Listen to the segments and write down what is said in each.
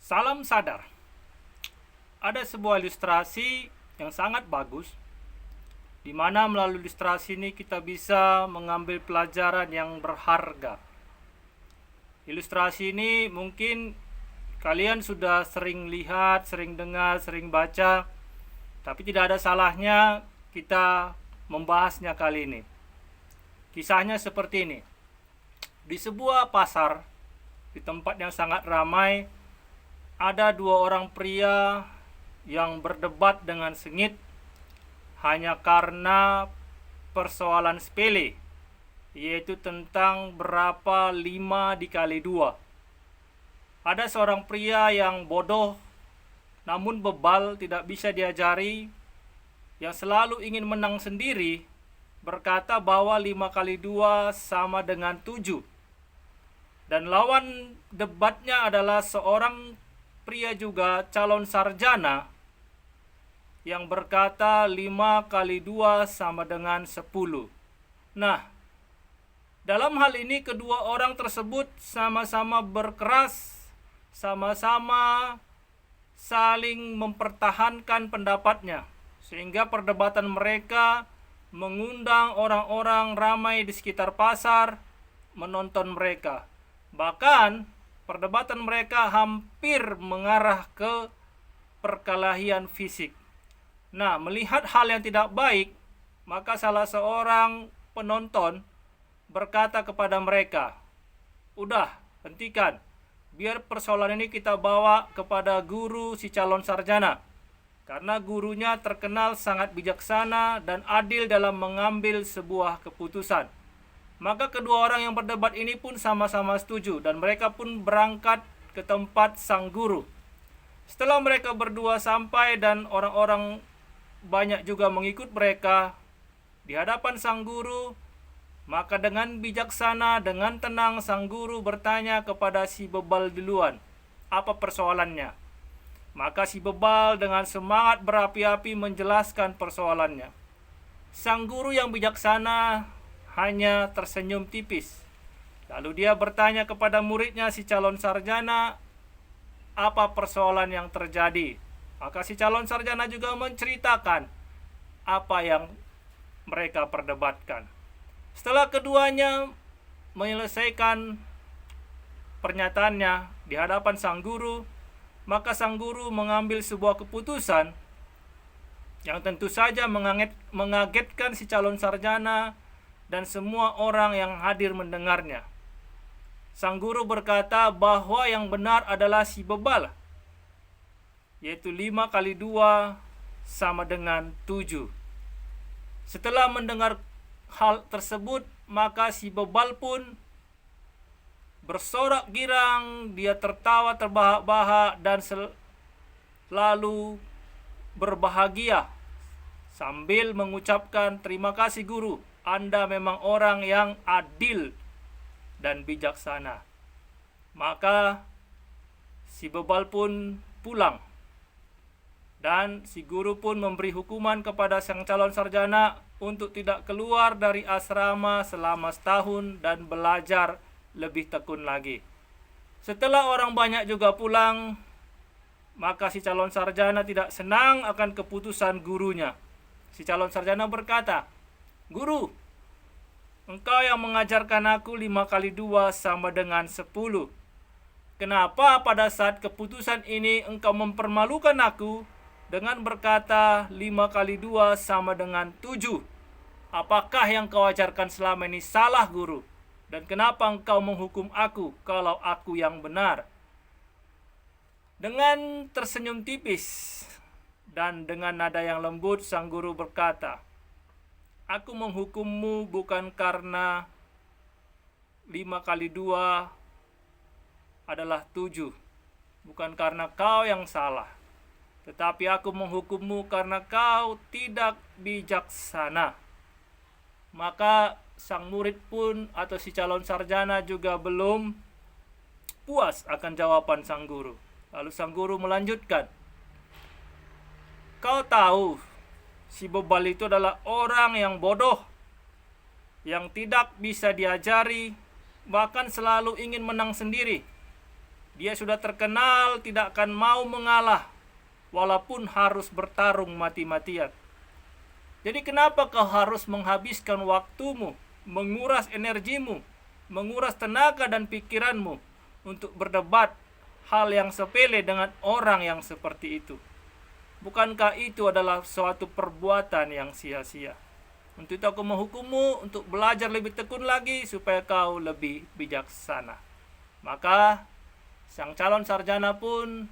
Salam sadar. Ada sebuah ilustrasi yang sangat bagus, di mana melalui ilustrasi ini kita bisa mengambil pelajaran yang berharga. Ilustrasi ini mungkin kalian sudah sering lihat, sering dengar, sering baca, tapi tidak ada salahnya kita membahasnya kali ini. Kisahnya seperti ini. Di sebuah pasar, di tempat yang sangat ramai, ada dua orang pria yang berdebat dengan sengit hanya karena persoalan sepele, yaitu tentang berapa 5 dikali 2. Ada seorang pria yang bodoh namun bebal, tidak bisa diajari, yang selalu ingin menang sendiri, berkata bahwa 5 kali 2 sama dengan 7. Dan lawan debatnya adalah seorang pria juga calon sarjana yang berkata 5 kali 2 sama dengan 10. Nah, dalam hal ini kedua orang tersebut sama-sama berkeras, sama-sama saling mempertahankan pendapatnya, sehingga perdebatan mereka mengundang orang-orang ramai di sekitar pasar menonton mereka. Bahkan perdebatan mereka hampir mengarah ke perkelahian fisik. Nah, melihat hal yang tidak baik, maka salah seorang penonton berkata kepada mereka, "Udah, hentikan. Biar persoalan ini kita bawa kepada guru si calon sarjana. Karena gurunya terkenal sangat bijaksana dan adil dalam mengambil sebuah keputusan." Maka kedua orang yang berdebat ini pun sama-sama setuju, dan mereka pun berangkat ke tempat sang guru. Setelah mereka berdua sampai dan orang-orang banyak juga mengikut mereka di hadapan sang guru, maka dengan bijaksana, dengan tenang sang guru bertanya kepada si bebal duluan, apa persoalannya. Maka si bebal dengan semangat berapi-api menjelaskan persoalannya. Sang guru yang bijaksana hanya tersenyum tipis. Lalu dia bertanya kepada muridnya si calon sarjana, apa persoalan yang terjadi. Maka si calon sarjana juga menceritakan apa yang mereka perdebatkan. Setelah keduanya menyelesaikan pernyataannya di hadapan sang guru, maka sang guru mengambil sebuah keputusan yang tentu saja mengagetkan si calon sarjana dan semua orang yang hadir mendengarnya. Sang guru berkata bahwa yang benar adalah si bebal, yaitu 5 kali 2 sama dengan 7. Setelah mendengar hal tersebut, maka si bebal pun bersorak girang, dia tertawa terbahak-bahak dan selalu berbahagia sambil mengucapkan, "Terima kasih guru, Anda memang orang yang adil dan bijaksana." Maka si bebal pun pulang, dan si guru pun memberi hukuman kepada sang calon sarjana untuk tidak keluar dari asrama selama setahun dan belajar lebih tekun lagi. Setelah orang banyak juga pulang, maka si calon sarjana tidak senang akan keputusan gurunya. Si calon sarjana berkata, "Guru, engkau yang mengajarkan aku 5 kali 2 sama dengan 10. Kenapa pada saat keputusan ini engkau mempermalukan aku dengan berkata 5 kali 2 sama dengan 7? Apakah yang kau ajarkan selama ini salah, guru? Dan kenapa engkau menghukum aku kalau aku yang benar?" Dengan tersenyum tipis dan dengan nada yang lembut, sang guru berkata, "Aku menghukummu bukan karena 5 kali 2 adalah 7. Bukan karena kau yang salah. Tetapi aku menghukummu karena kau tidak bijaksana." Maka sang murid pun atau si calon sarjana juga belum puas akan jawaban sang guru. Lalu sang guru melanjutkan, "Kau tahu, si bebal itu adalah orang yang bodoh, yang tidak bisa diajari, bahkan selalu ingin menang sendiri. Dia sudah terkenal tidak akan mau mengalah walaupun harus bertarung mati-matian. Jadi kenapa kau harus menghabiskan waktumu, menguras energimu, menguras tenaga dan pikiranmu untuk berdebat hal yang sepele dengan orang yang seperti itu? Bukankah itu adalah suatu perbuatan yang sia-sia? Untuk itu aku menghukummu untuk belajar lebih tekun lagi supaya kau lebih bijaksana. Maka sang calon sarjana pun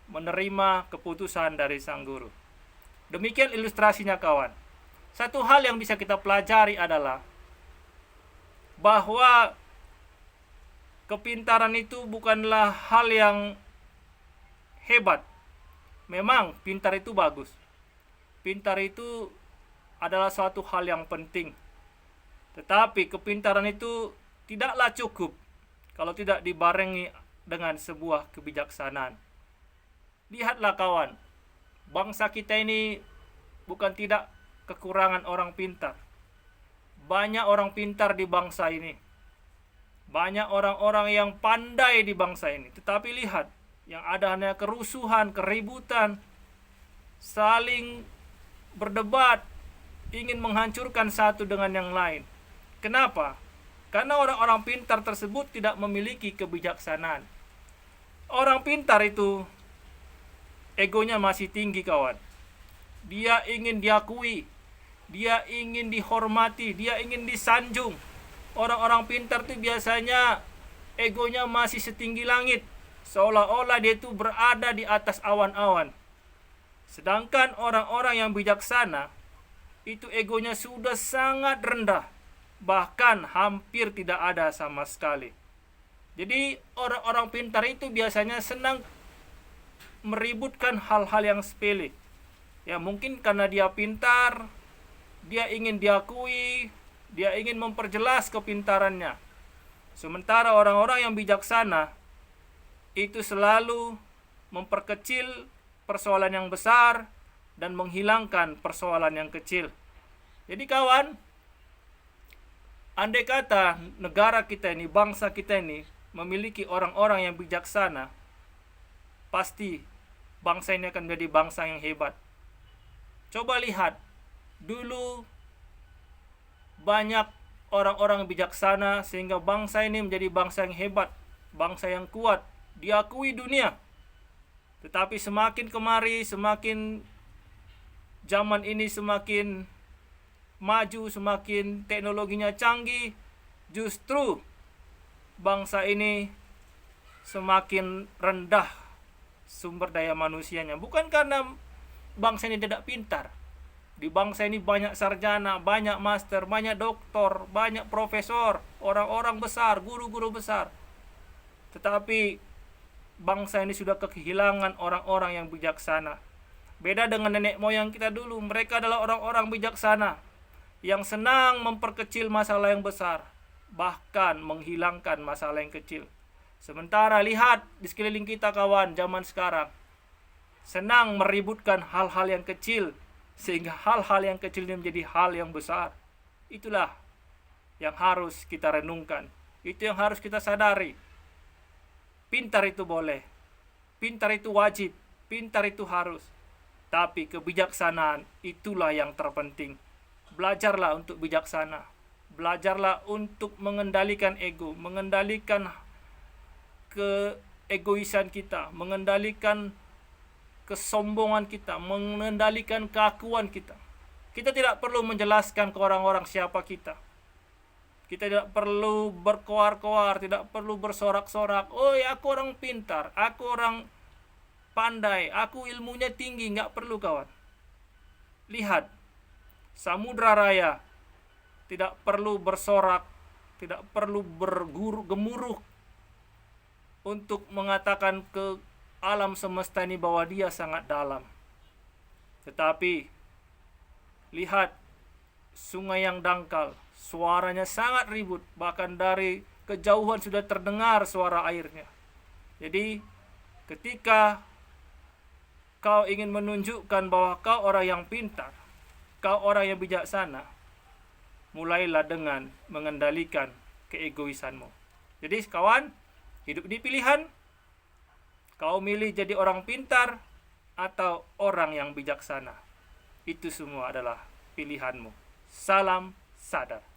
menerima keputusan dari sang guru. Demikian ilustrasinya kawan. Satu hal yang bisa kita pelajari adalah bahwa kepintaran itu bukanlah hal yang hebat. Memang pintar itu bagus. Pintar itu adalah suatu hal yang penting. Tetapi kepintaran itu tidaklah cukup kalau tidak dibarengi dengan sebuah kebijaksanaan. Lihatlah kawan, bangsa kita ini bukan tidak kekurangan orang pintar. Banyak orang pintar di bangsa ini. Banyak orang-orang yang pandai di bangsa ini. Tetapi lihat, yang ada hanya kerusuhan, keributan, saling berdebat, ingin menghancurkan satu dengan yang lain. Kenapa? Karena orang-orang pintar tersebut tidak memiliki kebijaksanaan. Orang pintar itu egonya masih tinggi kawan. Dia ingin diakui, dia ingin dihormati, dia ingin disanjung. Orang-orang pintar itu biasanya egonya masih setinggi langit, seolah-olah dia itu berada di atas awan-awan. Sedangkan orang-orang yang bijaksana itu egonya sudah sangat rendah, bahkan hampir tidak ada sama sekali. Jadi orang-orang pintar itu biasanya senang meributkan hal-hal yang sepele. Ya mungkin karena dia pintar, dia ingin diakui, dia ingin memperjelas kepintarannya. Sementara orang-orang yang bijaksana itu selalu memperkecil persoalan yang besar dan menghilangkan persoalan yang kecil. Jadi kawan, andai kata negara kita ini, bangsa kita ini memiliki orang-orang yang bijaksana, pasti bangsa ini akan menjadi bangsa yang hebat. Coba lihat, dulu banyak orang-orang bijaksana sehingga bangsa ini menjadi bangsa yang hebat, bangsa yang kuat, diakui dunia. Tetapi semakin kemari, semakin zaman ini semakin maju, semakin teknologinya canggih, justru bangsa ini semakin rendah sumber daya manusianya. Bukan karena bangsa ini tidak pintar. Di bangsa ini banyak sarjana, banyak master, banyak doktor, banyak profesor, orang-orang besar, guru-guru besar. Tetapi bangsa ini sudah kehilangan orang-orang yang bijaksana. Beda dengan nenek moyang kita dulu, mereka adalah orang-orang bijaksana yang senang memperkecil masalah yang besar, bahkan menghilangkan masalah yang kecil. Sementara lihat di sekeliling kita kawan, zaman sekarang senang meributkan hal-hal yang kecil, sehingga hal-hal yang kecil ini menjadi hal yang besar. Itulah yang harus kita renungkan, itu yang harus kita sadari. Pintar itu boleh, pintar itu wajib, pintar itu harus, tapi kebijaksanaan itulah yang terpenting. Belajarlah untuk bijaksana, belajarlah untuk mengendalikan ego, mengendalikan keegoisan kita, mengendalikan kesombongan kita, mengendalikan keakuan kita. Kita tidak perlu menjelaskan ke orang-orang siapa kita. Kita tidak perlu berkoar-koar, tidak perlu bersorak-sorak. Oh ya, aku orang pintar, aku orang pandai, aku ilmunya tinggi. Nggak perlu kawan. Lihat, Samudra Raya tidak perlu bersorak, tidak perlu bergemuruh untuk mengatakan ke alam semesta ini bahwa dia sangat dalam. Tetapi lihat sungai yang dangkal, suaranya sangat ribut, bahkan dari kejauhan sudah terdengar suara airnya. Jadi ketika kau ingin menunjukkan bahwa kau orang yang pintar, kau orang yang bijaksana, mulailah dengan mengendalikan keegoisanmu. Jadi kawan, hidup ini pilihan, Kau milih jadi orang pintar atau orang yang bijaksana. Itu semua adalah pilihanmu. Salam sadar.